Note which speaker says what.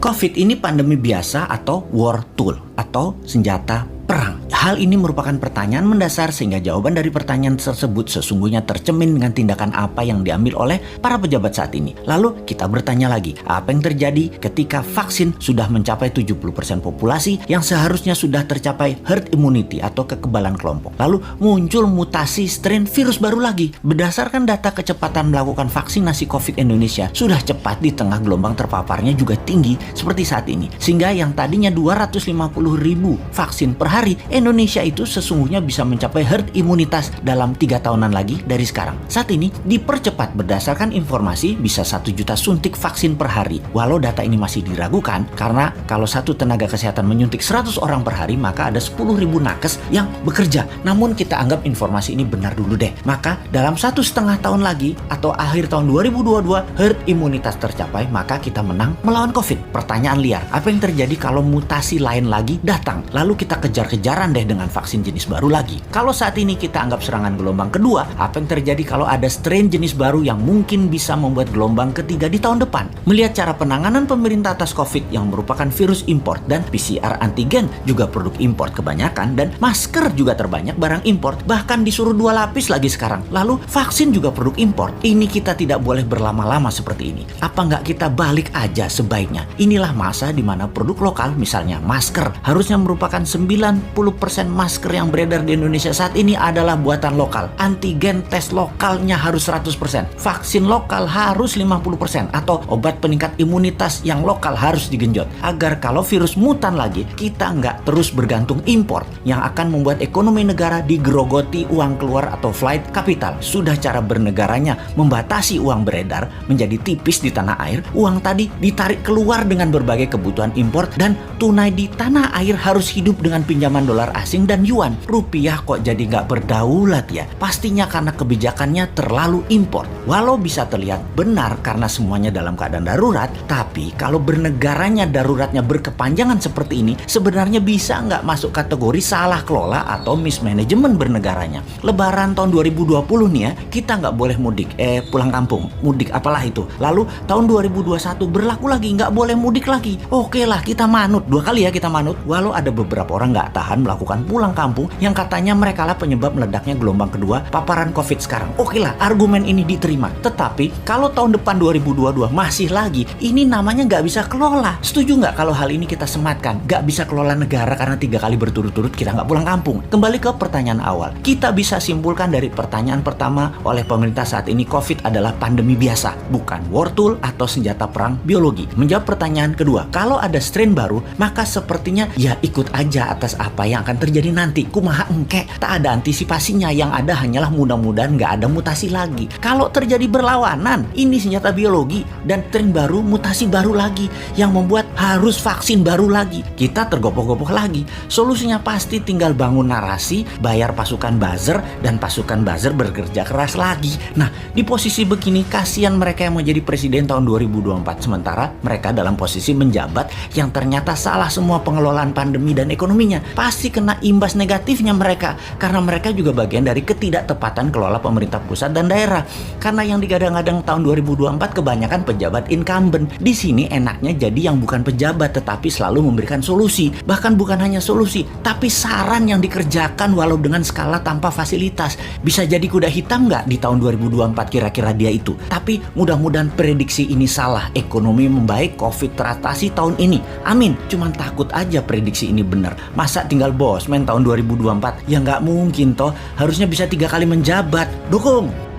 Speaker 1: COVID ini pandemi biasa atau war tool atau senjata perang? Hal ini merupakan pertanyaan mendasar sehingga jawaban dari pertanyaan tersebut sesungguhnya tercermin dengan tindakan apa yang diambil oleh para pejabat saat ini. Lalu kita bertanya lagi, apa yang terjadi ketika vaksin sudah mencapai 70% populasi yang seharusnya sudah tercapai herd immunity atau kekebalan kelompok. Lalu muncul mutasi strain virus baru lagi. Berdasarkan data kecepatan melakukan vaksinasi COVID Indonesia sudah cepat di tengah gelombang terpaparnya juga tinggi seperti saat ini. Sehingga yang tadinya 250.000 vaksin per hari, Indonesia itu sesungguhnya bisa mencapai herd imunitas dalam 3 tahunan lagi dari sekarang. Saat ini dipercepat berdasarkan informasi bisa 1 juta suntik vaksin per hari. Walau data ini masih diragukan karena kalau satu tenaga kesehatan menyuntik 100 orang per hari maka ada 10.000 nakes yang bekerja. Namun kita anggap informasi ini benar dulu deh. Maka dalam 1,5 tahun lagi atau akhir tahun 2022 herd imunitas tercapai maka kita menang melawan COVID. Pertanyaan liar, apa yang terjadi kalau mutasi lain lagi datang? Lalu kita kejar-kejaran deh dengan vaksin jenis baru lagi. Kalau saat ini kita anggap serangan gelombang kedua, apa yang terjadi kalau ada strain jenis baru yang mungkin bisa membuat gelombang ketiga di tahun depan? Melihat cara penanganan pemerintah atas COVID yang merupakan virus import dan PCR antigen juga produk import kebanyakan dan masker juga terbanyak barang import, bahkan disuruh 2 lapis lagi sekarang. Lalu vaksin juga produk import. Ini kita tidak boleh berlama-lama seperti ini. Apa nggak kita balik aja sebaiknya? Inilah masa di mana produk lokal, misalnya masker, harusnya merupakan 90% masker yang beredar di Indonesia saat ini adalah buatan lokal. Antigen tes lokalnya harus 100%. Vaksin lokal harus 50%. Atau obat peningkat imunitas yang lokal harus digenjot. Agar kalau virus mutan lagi, kita nggak terus bergantung impor yang akan membuat ekonomi negara digerogoti uang keluar atau flight capital. Sudah cara bernegaranya membatasi uang beredar menjadi tipis di tanah air, uang tadi ditarik keluar dengan berbagai kebutuhan impor dan tunai di tanah air harus hidup dengan pinjaman dolar asing dan yuan. Rupiah kok jadi nggak berdaulat ya? Pastinya karena kebijakannya terlalu impor. Walau bisa terlihat benar karena semuanya dalam keadaan darurat, tapi kalau bernegaranya daruratnya berkepanjangan seperti ini, sebenarnya bisa nggak masuk kategori salah kelola atau mismanagement bernegaranya. Lebaran tahun 2020 nih ya, kita nggak boleh mudik, pulang kampung, mudik apalah itu. Lalu tahun 2021 berlaku lagi, nggak boleh mudik lagi. Oke lah, kita manut, 2 kali ya kita manut. Walau ada beberapa orang nggak tahan melakukan pulang kampung yang katanya mereka lah penyebab meledaknya gelombang kedua paparan COVID sekarang. Oke lah, argumen ini diterima. Tetapi kalau tahun depan 2022 masih lagi, ini namanya nggak bisa kelola. Setuju nggak kalau hal ini kita sematkan? Nggak bisa kelola negara karena 3 kali berturut-turut kita nggak pulang kampung. Kembali ke pertanyaan awal. Kita bisa simpulkan dari pertanyaan pertama oleh pemerintah saat ini, COVID adalah pandemi biasa, bukan war tool atau senjata perang biologi. Menjawab pertanyaan kedua, kalau ada strain baru, maka sepertinya ya ikut aja atas apa yang akan terjadi nanti. Kumaha engke, tak ada antisipasinya, yang ada hanyalah mudah-mudahan nggak ada mutasi lagi. Kalau terjadi berlawanan, ini senjata biologi dan strain baru, mutasi baru lagi yang membuat harus vaksin baru lagi. Kita tergopoh-gopoh lagi. Solusinya pasti tinggal bangun narasi, bayar pasukan buzzer, dan pasukan buzzer bekerja keras lagi. Nah, di posisi begini kasihan mereka yang mau jadi presiden tahun 2024, sementara mereka dalam posisi menjabat yang ternyata salah semua pengelolaan pandemi dan ekonominya. Pasti kena imbas negatifnya mereka karena mereka juga bagian dari ketidaktepatan kelola pemerintah pusat dan daerah. Karena yang digadang-gadang tahun 2024 kebanyakan pejabat incumbent. Di sini enaknya jadi yang bukan pejabat tetapi selalu memberikan solusi. Bahkan bukan hanya solusi, tapi saran yang dikerjakan walau dengan skala tanpa fasilitas. Bisa jadi kuda hitam nggak di tahun 2024 kira-kira dia itu. Tapi mudah-mudahan prediksi ini salah. Ekonomi membaik, COVID teratasi tahun ini. Amin. Cuman takut aja prediksi ini benar. Masa tinggal bosman tahun 2024? Ya nggak mungkin toh. Harusnya bisa 3 kali menjabat. Dukung!